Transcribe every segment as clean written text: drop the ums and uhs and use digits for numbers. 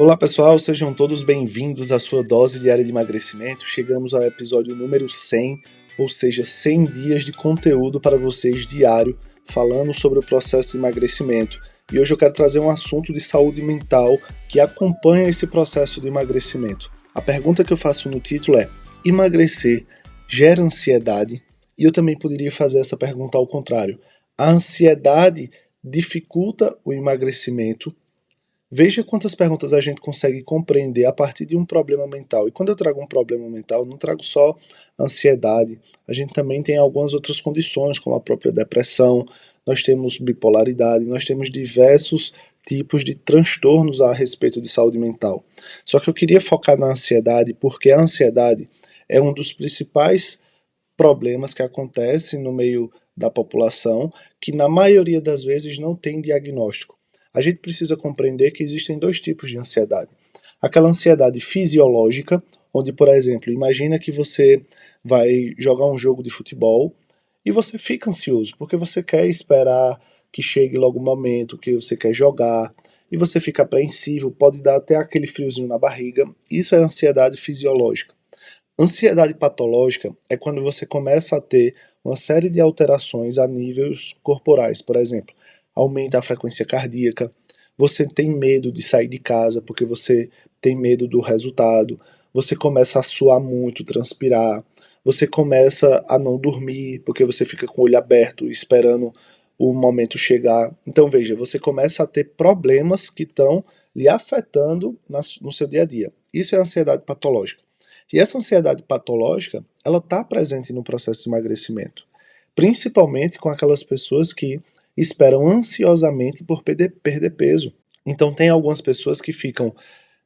Olá pessoal, sejam todos bem-vindos à sua dose diária de emagrecimento. Chegamos ao episódio número 100, ou seja, 100 dias de conteúdo para vocês diário, falando sobre o processo de emagrecimento. E hoje eu quero trazer um assunto de saúde mental que acompanha esse processo de emagrecimento. A pergunta que eu faço no título é: emagrecer gera ansiedade? E eu também poderia fazer essa pergunta ao contrário. A ansiedade dificulta o emagrecimento? Veja quantas perguntas a gente consegue compreender a partir de um problema mental. E quando eu trago um problema mental, não trago só ansiedade. A gente também tem algumas outras condições, como a própria depressão, nós temos bipolaridade, nós temos diversos tipos de transtornos a respeito de saúde mental. Só que eu queria focar na ansiedade, porque a ansiedade é um dos principais problemas que acontecem no meio da população, que na maioria das vezes não tem diagnóstico. A gente precisa compreender que existem dois tipos de ansiedade. Aquela ansiedade fisiológica, onde, por exemplo, imagina que você vai jogar um jogo de futebol e você fica ansioso, porque você quer esperar que chegue logo o momento que você quer jogar, e você fica apreensivo, pode dar até aquele friozinho na barriga. Isso é ansiedade fisiológica. Ansiedade patológica é quando você começa a ter uma série de alterações a níveis corporais. Por exemplo, aumenta a frequência cardíaca, você tem medo de sair de casa porque você tem medo do resultado, você começa a suar muito, transpirar, você começa a não dormir porque você fica com o olho aberto esperando o momento chegar. Então veja, você começa a ter problemas que estão lhe afetando no seu dia a dia. Isso é ansiedade patológica. E essa ansiedade patológica, ela está presente no processo de emagrecimento, principalmente com aquelas pessoas que esperam ansiosamente por perder peso. Então tem algumas pessoas que ficam: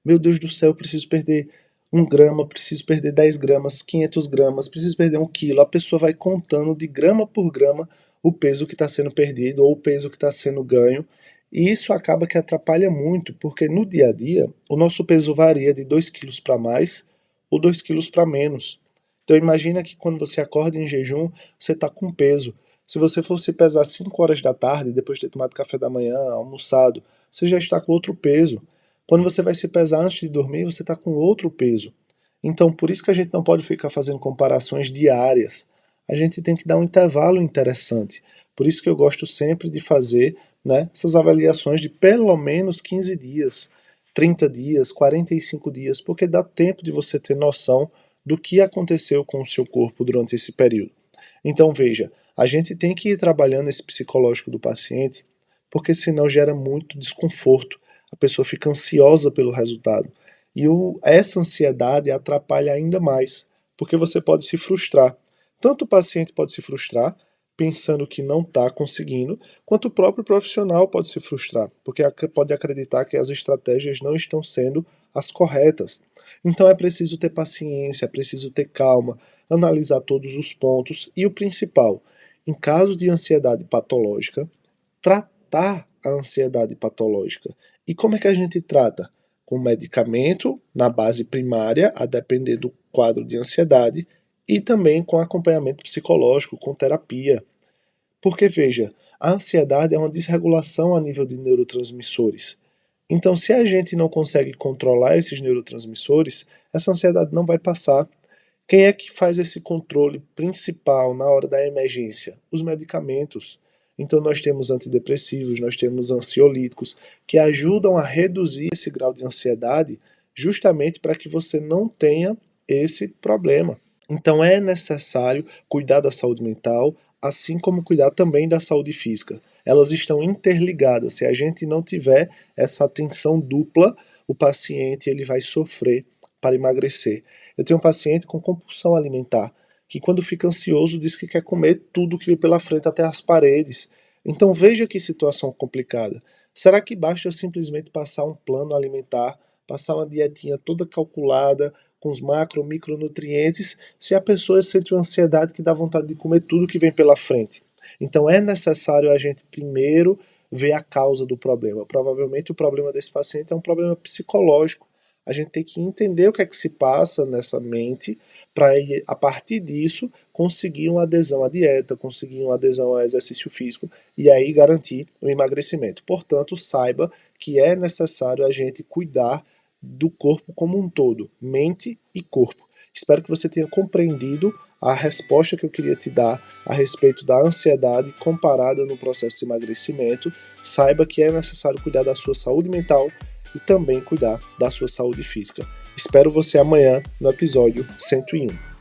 meu Deus do céu, eu preciso perder 1 grama, preciso perder 10 gramas, 500 gramas, preciso perder 1 quilo. A pessoa vai contando de grama por grama o peso que está sendo perdido ou o peso que está sendo ganho. E isso acaba que atrapalha muito, porque no dia a dia o nosso peso varia de 2 quilos para mais ou 2 quilos para menos. Então imagina que quando você acorda em jejum, você está com peso. Se você fosse pesar 5 horas da tarde, depois de ter tomado café da manhã, almoçado, você já está com outro peso. Quando você vai se pesar antes de dormir, você está com outro peso. Então, por isso que a gente não pode ficar fazendo comparações diárias. A gente tem que dar um intervalo interessante. Por isso que eu gosto sempre de fazer, né, essas avaliações de pelo menos 15 dias, 30 dias, 45 dias, porque dá tempo de você ter noção do que aconteceu com o seu corpo durante esse período. Então, veja, a gente tem que ir trabalhando esse psicológico do paciente, porque senão gera muito desconforto. A pessoa fica ansiosa pelo resultado. E essa ansiedade atrapalha ainda mais, porque você pode se frustrar. Tanto o paciente pode se frustrar, pensando que não está conseguindo, quanto o próprio profissional pode se frustrar, porque pode acreditar que as estratégias não estão sendo as corretas. Então é preciso ter paciência, é preciso ter calma, analisar todos os pontos e o principal, em caso de ansiedade patológica, tratar a ansiedade patológica. E como é que a gente trata? Com medicamento na base primária, a depender do quadro de ansiedade, e também com acompanhamento psicológico, com terapia. Porque, veja, a ansiedade é uma desregulação a nível de neurotransmissores. Então, se a gente não consegue controlar esses neurotransmissores, essa ansiedade não vai passar. Quem é que faz esse controle principal na hora da emergência? Os medicamentos. Então, nós temos antidepressivos, nós temos ansiolíticos, que ajudam a reduzir esse grau de ansiedade, justamente para que você não tenha esse problema. Então, é necessário cuidar da saúde mental, assim como cuidar também da saúde física. Elas estão interligadas. Se a gente não tiver essa atenção dupla, o paciente ele vai sofrer para emagrecer. Eu tenho um paciente com compulsão alimentar, que quando fica ansioso diz que quer comer tudo que vem pela frente até as paredes. Então veja que situação complicada. Será que basta simplesmente passar um plano alimentar, passar uma dietinha toda calculada, com os macro, micronutrientes, se a pessoa sente uma ansiedade que dá vontade de comer tudo que vem pela frente? Então é necessário a gente primeiro ver a causa do problema. Provavelmente o problema desse paciente é um problema psicológico. A gente tem que entender o que é que se passa nessa mente para, a partir disso, conseguir uma adesão à dieta, conseguir uma adesão ao exercício físico e aí garantir o emagrecimento. Portanto, saiba que é necessário a gente cuidar do corpo como um todo, mente e corpo. Espero que você tenha compreendido a resposta que eu queria te dar a respeito da ansiedade comparada no processo de emagrecimento. Saiba que é necessário cuidar da sua saúde mental e também cuidar da sua saúde física. Espero você amanhã no episódio 101.